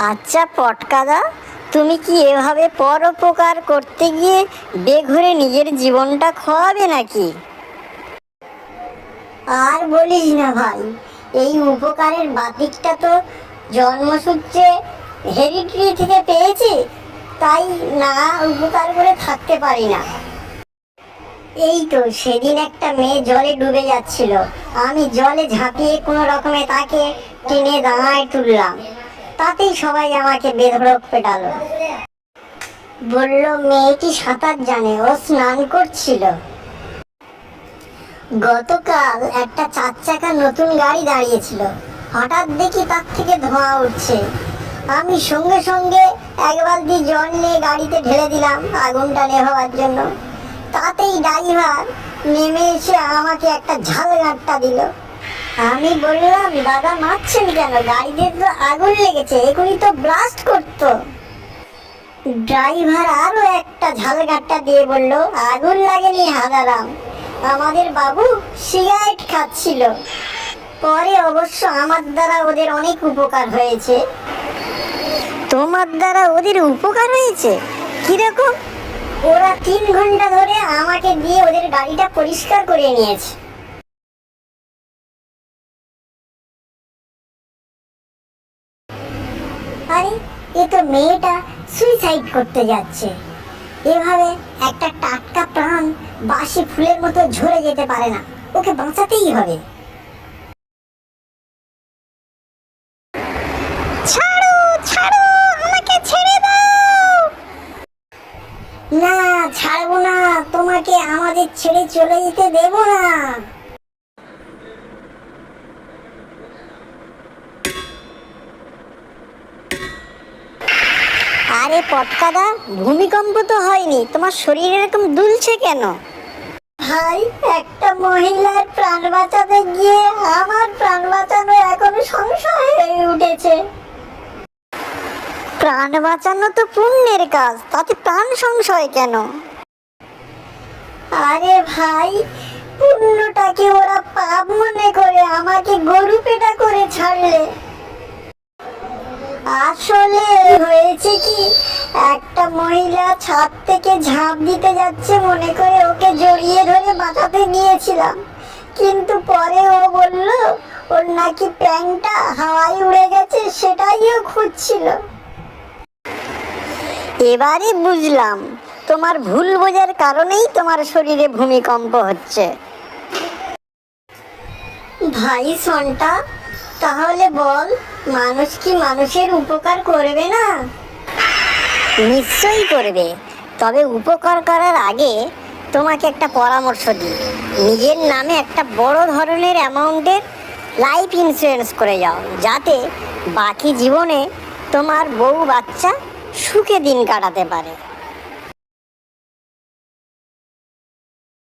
আচ্ছা পটকাদা, তুমি কি এভাবে পরোপকার করতে গিয়ে বেঘরে নিজের জীবনটা খোয়াবে নাকি? আর বলিস না ভাই, এই উপকারের বাতিকটা তো জন্মসূত্রে হেরিডিটি থেকে পেয়েছি, তাই না উপকার করে থাকতে পারি না। এই তো সেদিন একটা মেয়ে জলে ডুবে যাচ্ছিল, আমি জলে ঝাঁপিয়ে কোনো রকমে তাকে টেনে দাঁড়ায় তুললাম। তাতেই সবাই আমাকে বেধড়ক পেটালো, বলল মেয়েটি সাঁতার জানে, ও স্নান করছিল। গতকাল একটা 4 চাকার নতুন গাড়ি দাঁড়িয়েছিল, হঠাৎ দেখি তার থেকে ধোঁয়া উঠছে। আমি সঙ্গে সঙ্গে 1 বালতি জল নিয়ে গাড়িতে ঢেলে দিলাম আগুনটা নেভাবার জন্য। তাতেই ড্রাইভার নেমে এসে আমাকে একটা ঝালগাঁটটা দিল। আমি বললাম, দাদা মারছেন কেন? গাড়িতে তো আগুন লেগেছে, এখনই তো ব্লাস্ট করতো। ড্রাইভার আরো একটা ঝালগাঁটটা দিয়ে বলল, আগুন লাগেনি হাদারাম, আমাদের বাবু সিগারেট খাচ্ছিল। পরে অবশ্য আমার দ্বারা ওদের অনেক উপকার হয়েছে। তোমার দ্বারা ওদের উপকার হয়েছে? কিরকম? ওরা 3 ঘন্টা ধরে আমাকে দিয়ে ওদের গাড়িটা পরিষ্কার করে নিয়েছে। আরে, এ তো মেয়েটা সুইসাইড করতে যাচ্ছে। এভাবে একটা টাটকা প্রাণ বাসি ফুলের মতো ঝরে যেতে পারে না, ওকে বাঁচাতেই হবে। ছাড়ো ছাড়ো, আমাকে ছেড়ে দাও। না, ছাড়বো না, তোমাকে আমাদের ছেড়ে চলে যেতে দেব না। আরে পটকাদা, ভূমিকম্প তো হয়নি, তোমার শরীর এরকম দুলছে কেন? ভাই, একটা মহিলার প্রাণ বাঁচাতে গিয়ে আমার প্রাণ বাঁচানো এখন সংশয় হয়ে উঠেছে। প্রাণ বাঁচানো তো পুণ্যের কাজ, তাতে প্রাণ সংশয় কেন? আরে ভাই, পুণ্যটাকে ওরা পাপ মনে করে আমাকে গরু পেটা করে ছাড়লে। আসলে হয়েছে কি, একটা মহিলা ছাদ থেকে ঝাঁপ দিতে যাচ্ছে মনে করে ওকে জড়িয়ে ধরে বাঁচাতে গিয়েছিলাম, কিন্তু পরে ও বলল ওর নাকি প্যান্টটা হাওয়ায় উড়ে গেছে, সেটাই ও খুঁজছিল। এবারে বুঝলাম, তোমার ভুল বোঝার কারণেই তোমার শরীরে ভূমিকম্প হচ্ছে। ভাই সন্টা, তাহলে বল, মানুষ কি মানুষের উপকার করবে না? নিশ্চয়ই করবে, তবে উপকার করার আগে তোমাকে একটা পরামর্শ দিই। নিজের নামে একটা বড় ধরনের অ্যামাউন্টের লাইফ ইন্স্যুরেন্স করে যাও, যাতে বাকি জীবনে তোমার বউ বাচ্চা সুখে দিন কাটাতে পারে।